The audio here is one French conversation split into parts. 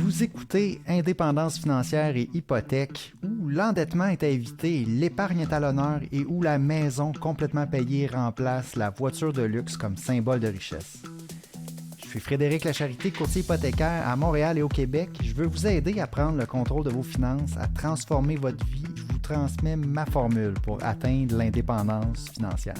Vous écoutez Indépendance financière et hypothèque, où l'endettement est à éviter, l'épargne est à l'honneur et où la maison complètement payée remplace la voiture de luxe comme symbole de richesse. Je suis Frédéric Lacharité, courtier hypothécaire à Montréal et au Québec. Je veux vous aider à prendre le contrôle de vos finances, à transformer votre vie. Je vous transmets ma formule pour atteindre l'indépendance financière.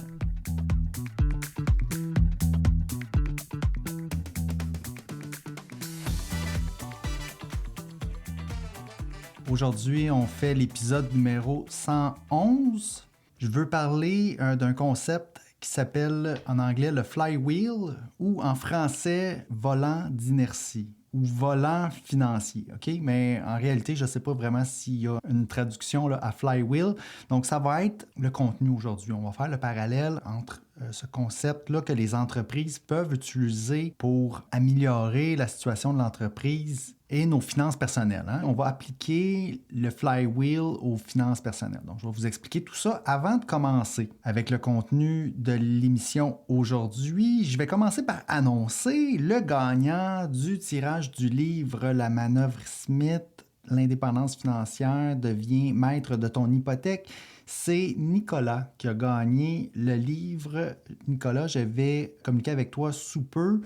Aujourd'hui, on fait l'épisode numéro 111. Je veux parler d'un concept qui s'appelle en anglais le flywheel ou en français volant d'inertie ou volant financier. OK? Mais en réalité, je ne sais pas vraiment s'il y a une traduction là, à flywheel. Donc, ça va être le contenu aujourd'hui. On va faire le parallèle entre ce concept-là que les entreprises peuvent utiliser pour améliorer la situation de l'entreprise et nos finances personnelles. Hein? On va appliquer le flywheel aux finances personnelles. Donc, je vais vous expliquer tout ça. Avant de commencer avec le contenu de l'émission aujourd'hui, je vais commencer par annoncer le gagnant du tirage du livre La manœuvre Smith, l'indépendance financière devient maître de ton hypothèque. C'est Nicolas qui a gagné le livre. Nicolas, je vais communiquer avec toi sous peu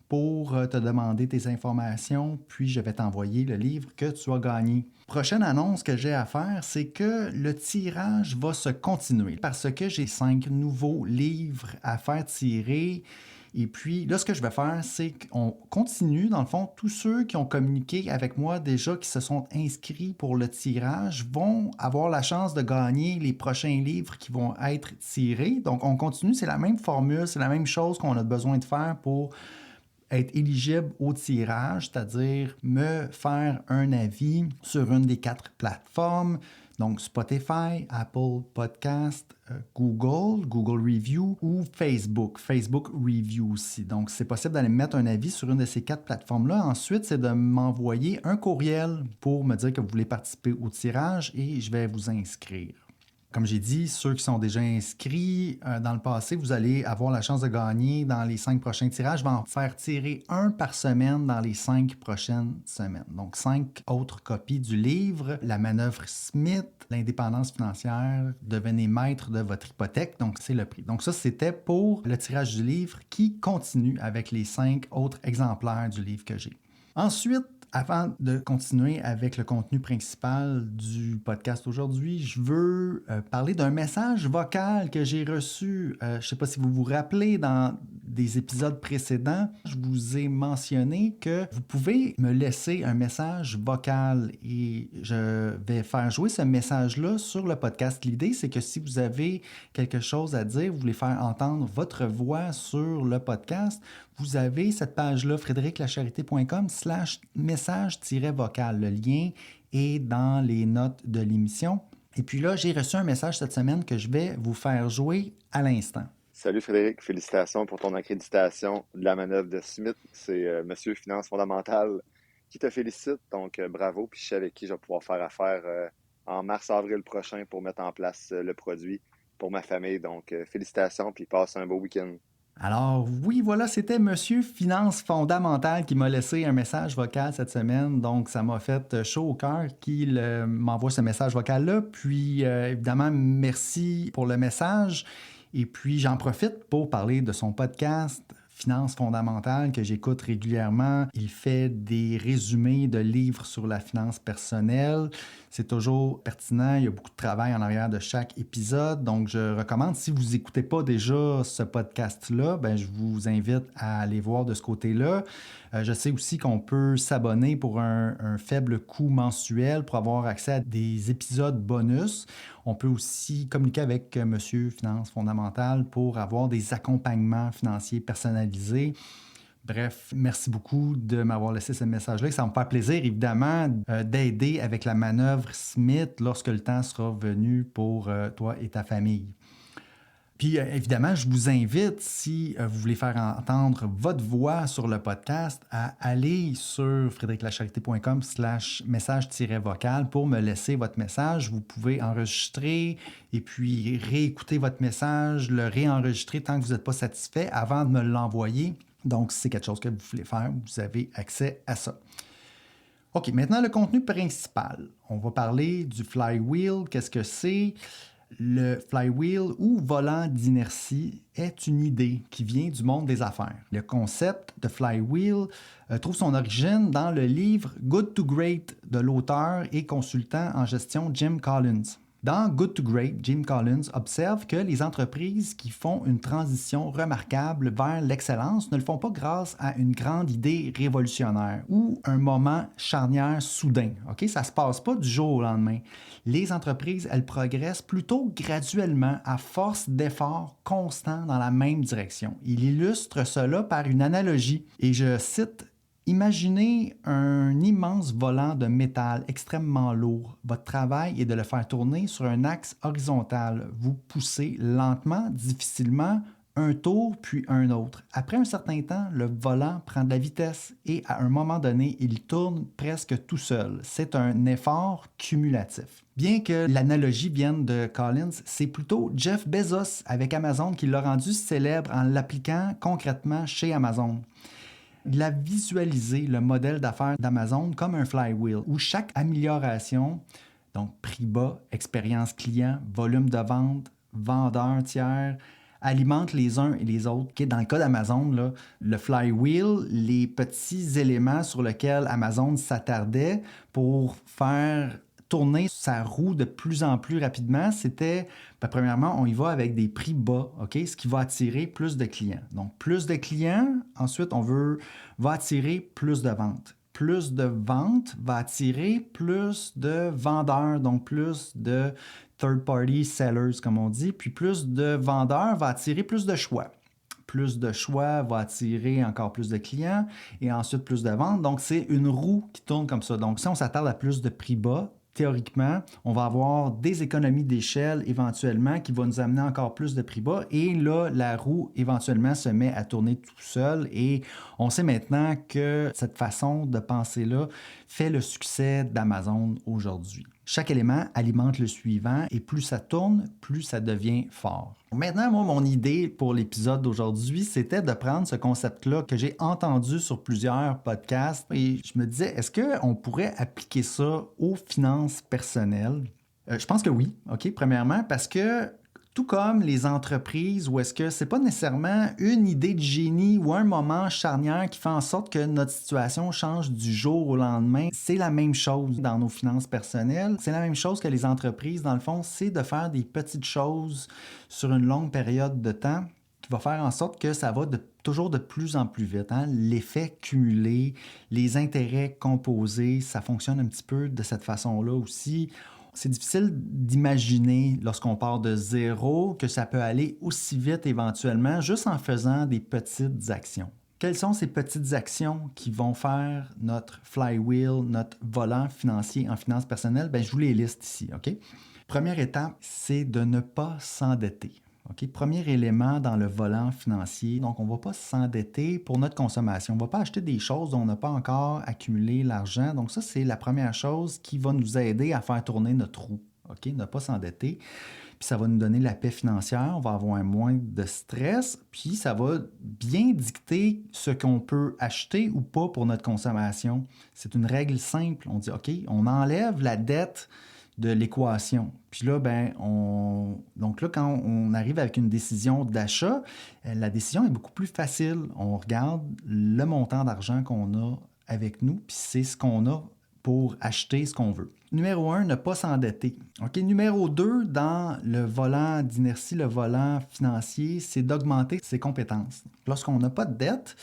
pour te demander tes informations, puis je vais t'envoyer le livre que tu as gagné. Prochaine annonce que j'ai à faire, c'est que le tirage va se continuer parce que j'ai 5 nouveaux livres à faire tirer. Et puis, là, ce que je vais faire, c'est qu'on continue, dans le fond, tous ceux qui ont communiqué avec moi déjà, qui se sont inscrits pour le tirage, vont avoir la chance de gagner les prochains livres qui vont être tirés. Donc, on continue, c'est la même formule, c'est la même chose qu'on a besoin de faire pour être éligible au tirage, c'est-à-dire me faire un avis sur une des 4 plateformes, donc Spotify, Apple Podcast, Google Review ou Facebook Review aussi. Donc, c'est possible d'aller mettre un avis sur une de ces 4 plateformes-là. Ensuite, c'est de m'envoyer un courriel pour me dire que vous voulez participer au tirage et je vais vous inscrire. Comme j'ai dit, ceux qui sont déjà inscrits dans le passé, vous allez avoir la chance de gagner dans les 5 prochains tirages. Je vais en faire tirer un par semaine dans les 5 prochaines semaines. Donc, 5 autres copies du livre, La manœuvre Smith, l'indépendance financière, devenez maître de votre hypothèque. Donc, c'est le prix. Donc, ça, c'était pour le tirage du livre qui continue avec les 5 autres exemplaires du livre que j'ai. Ensuite, avant de continuer avec le contenu principal du podcast aujourd'hui, je veux parler d'un message vocal que j'ai reçu. Je ne sais pas si vous vous rappelez, dans des épisodes précédents, je vous ai mentionné que vous pouvez me laisser un message vocal et je vais faire jouer ce message-là sur le podcast. L'idée, c'est que si vous avez quelque chose à dire, vous voulez faire entendre votre voix sur le podcast, vous avez cette page-là, frédériclacharité.com/message-vocal. Le lien est dans les notes de l'émission. Et puis là, j'ai reçu un message cette semaine que je vais vous faire jouer à l'instant. Salut Frédéric, félicitations pour ton accréditation de la manœuvre de Smith. C'est Monsieur Finance Fondamentale qui te félicite, donc bravo. Puis je sais avec qui je vais pouvoir faire affaire en mars-avril prochain pour mettre en place le produit pour ma famille. Donc félicitations, puis passe un beau week-end. Alors oui, voilà, c'était Monsieur Finance Fondamentale qui m'a laissé un message vocal cette semaine. Donc, ça m'a fait chaud au cœur qu'il m'envoie ce message vocal-là. Puis, évidemment, merci pour le message. Et puis, j'en profite pour parler de son podcast Finance fondamentale que j'écoute régulièrement. Il fait des résumés de livres sur la finance personnelle. C'est toujours pertinent. Il y a beaucoup de travail en arrière de chaque épisode. Donc, je recommande, si vous n'écoutez pas déjà ce podcast-là, je vous invite à aller voir de ce côté-là. Je sais aussi qu'on peut s'abonner pour un faible coût mensuel pour avoir accès à des épisodes bonus. On peut aussi communiquer avec Monsieur Finance Fondamentale pour avoir des accompagnements financiers personnalisés. Bref, merci beaucoup de m'avoir laissé ce message-là. Ça va me faire plaisir, évidemment, d'aider avec la manœuvre Smith lorsque le temps sera venu pour toi et ta famille. Puis, évidemment, je vous invite, si vous voulez faire entendre votre voix sur le podcast, à aller sur frédériclacharité.com/message-vocal pour me laisser votre message. Vous pouvez enregistrer et puis réécouter votre message, le réenregistrer tant que vous n'êtes pas satisfait avant de me l'envoyer. Donc, si c'est quelque chose que vous voulez faire, vous avez accès à ça. OK, maintenant le contenu principal. On va parler du flywheel. Qu'est-ce que c'est? Le flywheel ou volant d'inertie est une idée qui vient du monde des affaires. Le concept de flywheel trouve son origine dans le livre Good to Great de l'auteur et consultant en gestion Jim Collins. Dans Good to Great, Jim Collins observe que les entreprises qui font une transition remarquable vers l'excellence ne le font pas grâce à une grande idée révolutionnaire ou un moment charnière soudain. OK? Ça ne se passe pas du jour au lendemain. Les entreprises, elles progressent plutôt graduellement à force d'efforts constants dans la même direction. Il illustre cela par une analogie et je cite: imaginez un immense volant de métal extrêmement lourd. Votre travail est de le faire tourner sur un axe horizontal. Vous poussez lentement, difficilement, un tour puis un autre. Après un certain temps, le volant prend de la vitesse et à un moment donné, il tourne presque tout seul. C'est un effort cumulatif. Bien que l'analogie vienne de Collins, c'est plutôt Jeff Bezos avec Amazon qui l'a rendu célèbre en l'appliquant concrètement chez Amazon. Il a visualisé le modèle d'affaires d'Amazon comme un flywheel où chaque amélioration, donc prix bas, expérience client, volume de vente, vendeur tiers, alimente les uns et les autres. Okay? Dans le cas d'Amazon, là, le flywheel, les petits éléments sur lesquels Amazon s'attardait pour faire tourner sa roue de plus en plus rapidement, c'était, premièrement, on y va avec des prix bas, OK? Ce qui va attirer plus de clients. Donc, plus de clients, ensuite, va attirer plus de ventes. Plus de ventes va attirer plus de vendeurs, donc plus de third-party sellers, comme on dit. Puis plus de vendeurs va attirer plus de choix. Plus de choix va attirer encore plus de clients et ensuite plus de ventes. Donc, c'est une roue qui tourne comme ça. Donc, si on s'attarde à plus de prix bas, théoriquement, on va avoir des économies d'échelle éventuellement qui vont nous amener encore plus de prix bas. Et là, la roue éventuellement se met à tourner tout seul. Et on sait maintenant que cette façon de penser-là fait le succès d'Amazon aujourd'hui. Chaque élément alimente le suivant et plus ça tourne, plus ça devient fort. Maintenant, moi, mon idée pour l'épisode d'aujourd'hui, c'était de prendre ce concept-là que j'ai entendu sur plusieurs podcasts et je me disais, est-ce qu'on pourrait appliquer ça aux finances personnelles? Je pense que oui, OK, premièrement, parce que tout comme les entreprises, où est-ce que c'est pas nécessairement une idée de génie ou un moment charnière qui fait en sorte que notre situation change du jour au lendemain, c'est la même chose dans nos finances personnelles. C'est la même chose que les entreprises, dans le fond, c'est de faire des petites choses sur une longue période de temps qui va faire en sorte que ça va toujours de plus en plus vite. Hein? L'effet cumulé, les intérêts composés, ça fonctionne un petit peu de cette façon-là aussi. C'est difficile d'imaginer, lorsqu'on part de zéro, que ça peut aller aussi vite éventuellement, juste en faisant des petites actions. Quelles sont ces petites actions qui vont faire notre flywheel, notre volant financier en finances personnelles? Je vous les liste ici, OK? Première étape, c'est de ne pas s'endetter. Okay? Premier élément dans le volant financier, donc on ne va pas s'endetter pour notre consommation. On ne va pas acheter des choses dont on n'a pas encore accumulé l'argent. Donc ça, c'est la première chose qui va nous aider à faire tourner notre roue. Okay? Ne pas s'endetter. Puis ça va nous donner la paix financière, on va avoir moins de stress, puis ça va bien dicter ce qu'on peut acheter ou pas pour notre consommation. C'est une règle simple. On dit, OK, on enlève la dette de l'équation. Puis là, donc là, quand on arrive avec une décision d'achat, la décision est beaucoup plus facile. On regarde le montant d'argent qu'on a avec nous, puis c'est ce qu'on a pour acheter ce qu'on veut. Numéro 1, ne pas s'endetter. OK, numéro 2, dans le volant d'inertie, le volant financier, c'est d'augmenter ses compétences. Lorsqu'on n'a pas de dette,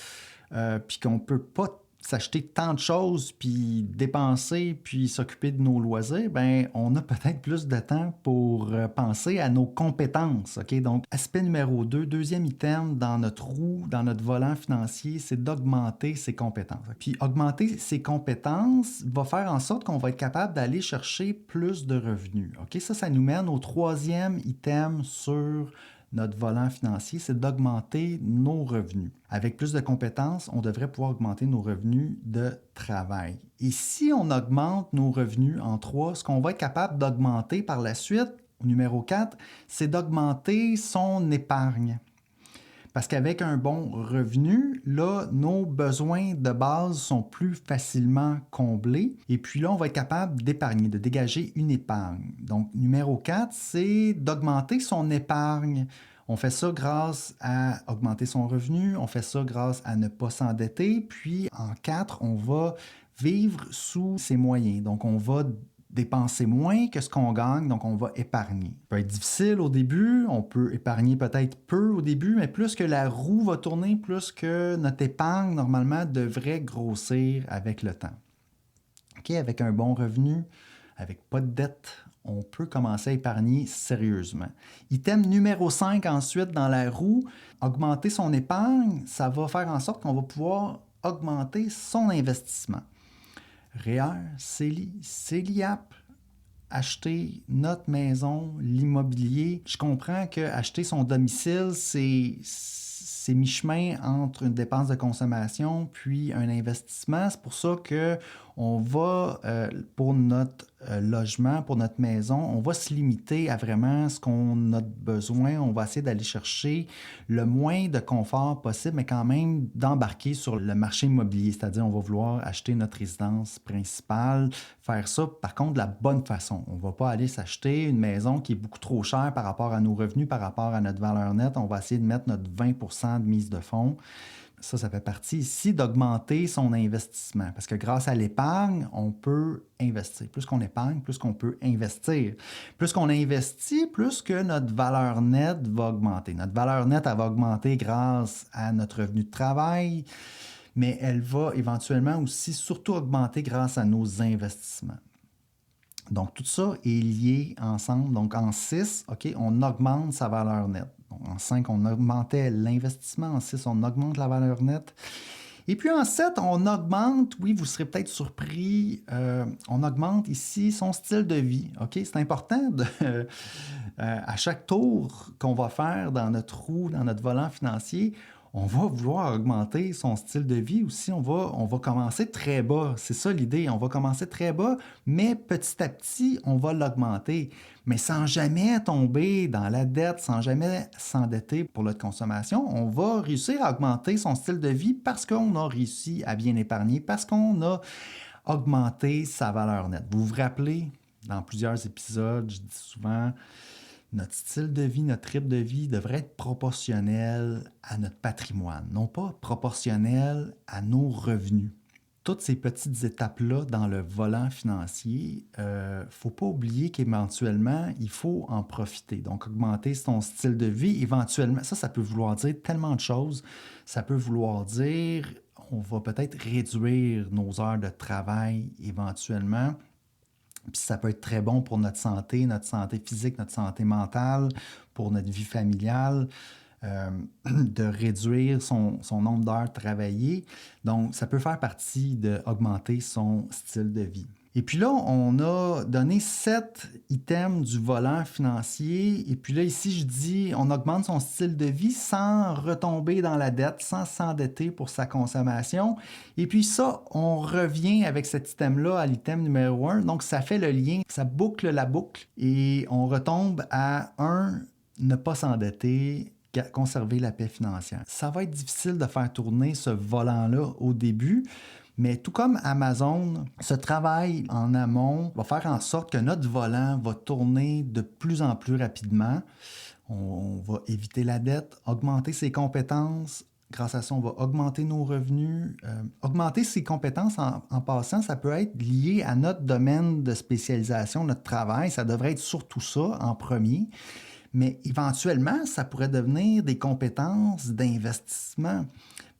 puis qu'on ne peut pas s'acheter tant de choses, puis dépenser, puis s'occuper de nos loisirs, on a peut-être plus de temps pour penser à nos compétences. Okay? Donc, aspect numéro 2, deuxième item dans notre roue, dans notre volant financier, c'est d'augmenter ses compétences. Puis, augmenter ses compétences va faire en sorte qu'on va être capable d'aller chercher plus de revenus. Okay? Ça nous mène au troisième item sur notre volant financier, c'est d'augmenter nos revenus. Avec plus de compétences, on devrait pouvoir augmenter nos revenus de travail. Et si on augmente nos revenus en 3, ce qu'on va être capable d'augmenter par la suite, au numéro 4, c'est d'augmenter son épargne. Parce qu'avec un bon revenu, là, nos besoins de base sont plus facilement comblés. Et puis là, on va être capable d'épargner, de dégager une épargne. Donc, numéro 4, c'est d'augmenter son épargne. On fait ça grâce à augmenter son revenu, on fait ça grâce à ne pas s'endetter. Puis, en 4, on va vivre sous ses moyens. Donc, on va dépenser moins que ce qu'on gagne, donc on va épargner. Ça peut être difficile au début, on peut épargner peut-être peu au début, mais plus que la roue va tourner, plus que notre épargne, normalement, devrait grossir avec le temps. OK, avec un bon revenu, avec pas de dette, on peut commencer à épargner sérieusement. Item numéro 5 ensuite dans la roue, augmenter son épargne, ça va faire en sorte qu'on va pouvoir augmenter son investissement. REER, CELI, CELIAP, acheter notre maison, l'immobilier. Je comprends qu'acheter son domicile, c'est mi-chemin entre une dépense de consommation puis un investissement. C'est pour ça qu'on va, pour notre logement, pour notre maison, on va se limiter à vraiment ce qu'on a besoin. On va essayer d'aller chercher le moins de confort possible, mais quand même d'embarquer sur le marché immobilier. C'est-à-dire, on va vouloir acheter notre résidence principale, faire ça, par contre, de la bonne façon. On ne va pas aller s'acheter une maison qui est beaucoup trop chère par rapport à nos revenus, par rapport à notre valeur nette. On va essayer de mettre notre 20% de mise de fonds. Ça fait partie ici d'augmenter son investissement. Parce que grâce à l'épargne, on peut investir. Plus qu'on épargne, plus qu'on peut investir. Plus qu'on investit, plus que notre valeur nette va augmenter. Notre valeur nette, elle va augmenter grâce à notre revenu de travail, mais elle va éventuellement aussi surtout augmenter grâce à nos investissements. Donc, tout ça est lié ensemble. Donc, en 6, OK, on augmente sa valeur nette. Donc, en 5, on augmentait l'investissement. En 6, on augmente la valeur nette. Et puis en 7, on augmente, oui, vous serez peut-être surpris, on augmente ici son style de vie. OK? C'est important à chaque tour qu'on va faire dans notre roue, dans notre volant financier, on va vouloir augmenter son style de vie aussi. On va commencer très bas. C'est ça l'idée. On va commencer très bas, mais petit à petit, on va l'augmenter. Mais sans jamais tomber dans la dette, sans jamais s'endetter pour notre consommation, on va réussir à augmenter son style de vie parce qu'on a réussi à bien épargner, parce qu'on a augmenté sa valeur nette. Vous vous rappelez, dans plusieurs épisodes, je dis souvent, notre style de vie, notre rythme de vie devrait être proportionnel à notre patrimoine, non pas proportionnel à nos revenus. Toutes ces petites étapes-là dans le volant financier, faut pas oublier qu'éventuellement, il faut en profiter. Donc, augmenter son style de vie, éventuellement, ça peut vouloir dire tellement de choses. Ça peut vouloir dire, on va peut-être réduire nos heures de travail éventuellement. Puis ça peut être très bon pour notre santé physique, notre santé mentale, pour notre vie familiale, de réduire son nombre d'heures travaillées. Donc, ça peut faire partie d'augmenter son style de vie. Et puis là, on a donné 7 items du volant financier. Et puis là, ici, je dis, on augmente son style de vie sans retomber dans la dette, sans s'endetter pour sa consommation. Et puis ça, on revient avec cet item-là à l'item numéro 1. Donc, ça fait le lien, ça boucle la boucle. Et on retombe à 1, ne pas s'endetter, conserver la paix financière. Ça va être difficile de faire tourner ce volant-là au début. Mais tout comme Amazon, ce travail en amont va faire en sorte que notre volant va tourner de plus en plus rapidement. On va éviter la dette, augmenter ses compétences. Grâce à ça, on va augmenter nos revenus. Augmenter ses compétences en passant, ça peut être lié à notre domaine de spécialisation, notre travail. Ça devrait être surtout ça en premier. Mais éventuellement, ça pourrait devenir des compétences d'investissement.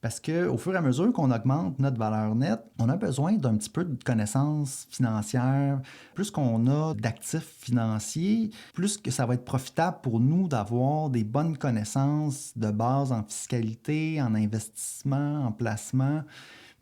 Parce qu'au fur et à mesure qu'on augmente notre valeur nette, on a besoin d'un petit peu de connaissances financières. Plus qu'on a d'actifs financiers, plus que ça va être profitable pour nous d'avoir des bonnes connaissances de base en fiscalité, en investissement, en placement.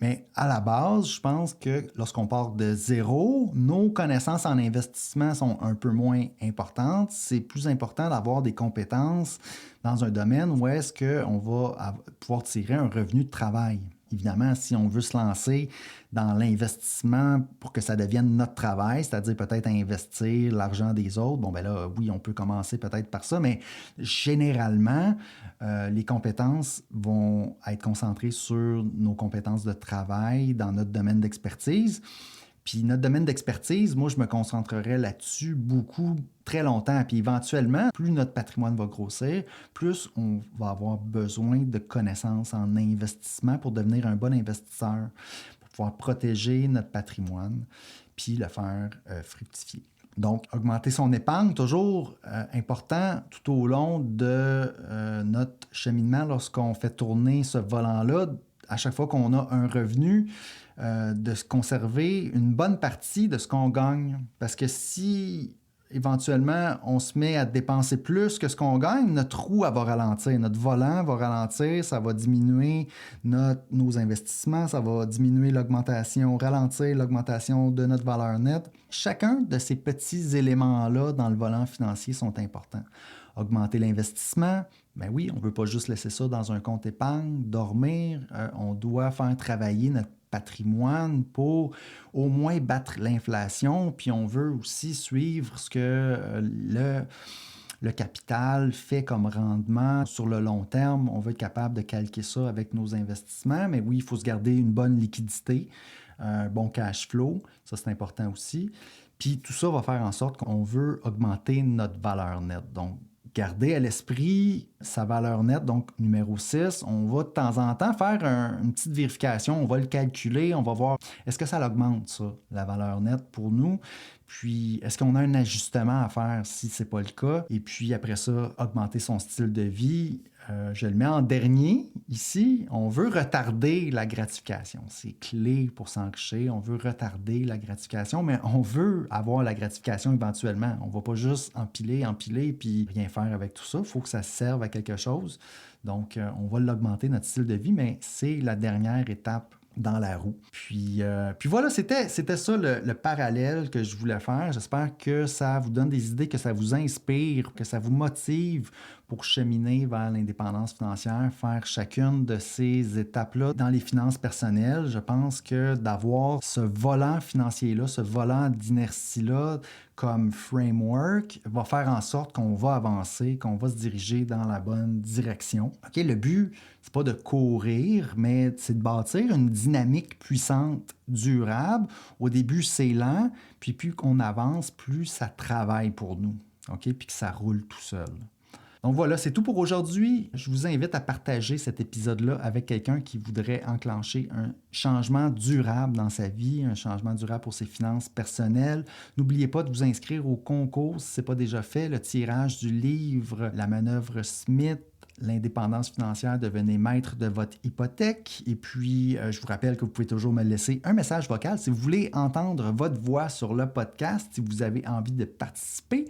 Mais à la base, je pense que lorsqu'on part de zéro, nos connaissances en investissement sont un peu moins importantes. C'est plus important d'avoir des compétences dans un domaine où est-ce qu'on va pouvoir tirer un revenu de travail. évidemment, si on veut se lancer dans l'investissement pour que ça devienne notre travail, c'est-à-dire peut-être investir l'argent des autres, bon, ben là, oui, on peut commencer peut-être par ça, mais généralement, les compétences vont être concentrées sur nos compétences de travail dans notre domaine d'expertise. Puis notre domaine d'expertise, moi, je me concentrerai là-dessus beaucoup, très longtemps. Puis éventuellement, plus notre patrimoine va grossir, plus on va avoir besoin de connaissances en investissement pour devenir un bon investisseur, pour pouvoir protéger notre patrimoine, puis le faire fructifier. Donc, augmenter son épargne, toujours important tout au long de notre cheminement lorsqu'on fait tourner ce volant-là. À chaque fois qu'on a un revenu, de se conserver une bonne partie de ce qu'on gagne. Parce que si éventuellement on se met à dépenser plus que ce qu'on gagne, notre roue elle va ralentir, notre volant va ralentir, ça va diminuer nos investissements, ça va diminuer ralentir l'augmentation de notre valeur nette. Chacun de ces petits éléments-là dans le volant financier sont importants. Augmenter l'investissement, bien oui, on ne peut pas juste laisser ça dans un compte épargne, dormir, on doit faire travailler notre patrimoine pour au moins battre l'inflation, puis on veut aussi suivre ce que le capital fait comme rendement sur le long terme. On veut être capable de calquer ça avec nos investissements, mais oui, il faut se garder une bonne liquidité, un bon cash flow, ça c'est important aussi. Puis tout ça va faire en sorte qu'on veut augmenter notre valeur nette. Donc, garder à l'esprit sa valeur nette, donc numéro 6, on va de temps en temps faire une petite vérification, on va le calculer, on va voir est-ce que ça augmente ça, la valeur nette pour nous, puis est-ce qu'on a un ajustement à faire si ce n'est pas le cas, et puis après ça, augmenter son style de vie. Je le mets en dernier ici, on veut retarder la gratification. C'est clé pour s'enrichir, on veut retarder la gratification, mais on veut avoir la gratification éventuellement. On ne va pas juste empiler, puis rien faire avec tout ça. Il faut que ça serve à quelque chose. Donc, on va l'augmenter, notre style de vie, mais c'est la dernière étape dans la roue. Puis voilà, c'était ça le parallèle que je voulais faire. J'espère que ça vous donne des idées, que ça vous inspire, que ça vous motive pour cheminer vers l'indépendance financière, faire chacune de ces étapes-là dans les finances personnelles. Je pense que d'avoir ce volant financier-là, ce volant d'inertie-là comme framework va faire en sorte qu'on va avancer, qu'on va se diriger dans la bonne direction. Okay, le but, c'est pas de courir, mais c'est de bâtir une dynamique puissante, durable. Au début, c'est lent, puis plus qu'on avance, plus ça travaille pour nous, okay, puis que ça roule tout seul. Donc voilà, c'est tout pour aujourd'hui. Je vous invite à partager cet épisode-là avec quelqu'un qui voudrait enclencher un changement durable dans sa vie, un changement durable pour ses finances personnelles. N'oubliez pas de vous inscrire au concours si ce n'est pas déjà fait, le tirage du livre La manœuvre Smith, l'indépendance financière, devenez maître de votre hypothèque. Et puis, je vous rappelle que vous pouvez toujours me laisser un message vocal si vous voulez entendre votre voix sur le podcast, si vous avez envie de participer.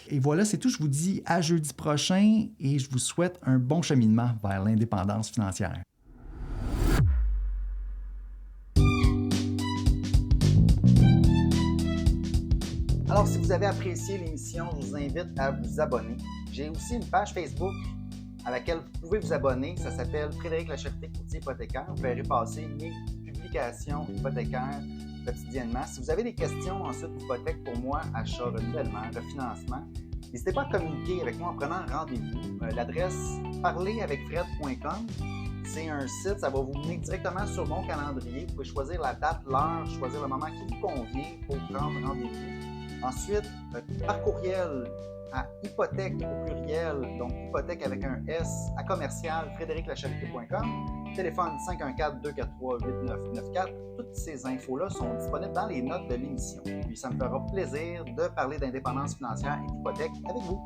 Et voilà, c'est tout. Je vous dis à jeudi prochain et je vous souhaite un bon cheminement vers l'indépendance financière. Alors, si vous avez apprécié l'émission, je vous invite à vous abonner. J'ai aussi une page Facebook à laquelle vous pouvez vous abonner. Ça s'appelle Frédéric Lacherté, courtier hypothécaire. Vous verrez passer mes publications hypothécaires quotidiennement. Si vous avez des questions ensuite d'hypothèque pour moi, achat, renouvellement, refinancement, n'hésitez pas à communiquer avec moi en prenant un rendez-vous. L'adresse parleravecfred.com, c'est un site, ça va vous mener directement sur mon calendrier. Vous pouvez choisir la date, l'heure, choisir le moment qui vous convient pour prendre rendez-vous. Ensuite, par courriel à hypothèque au pluriel, donc hypothèque avec un S, à commercial frédériclacherté.com. Téléphone 514-243-8994. Toutes ces infos-là sont disponibles dans les notes de l'émission. Puis ça me fera plaisir de parler d'indépendance financière et d'hypothèque avec vous.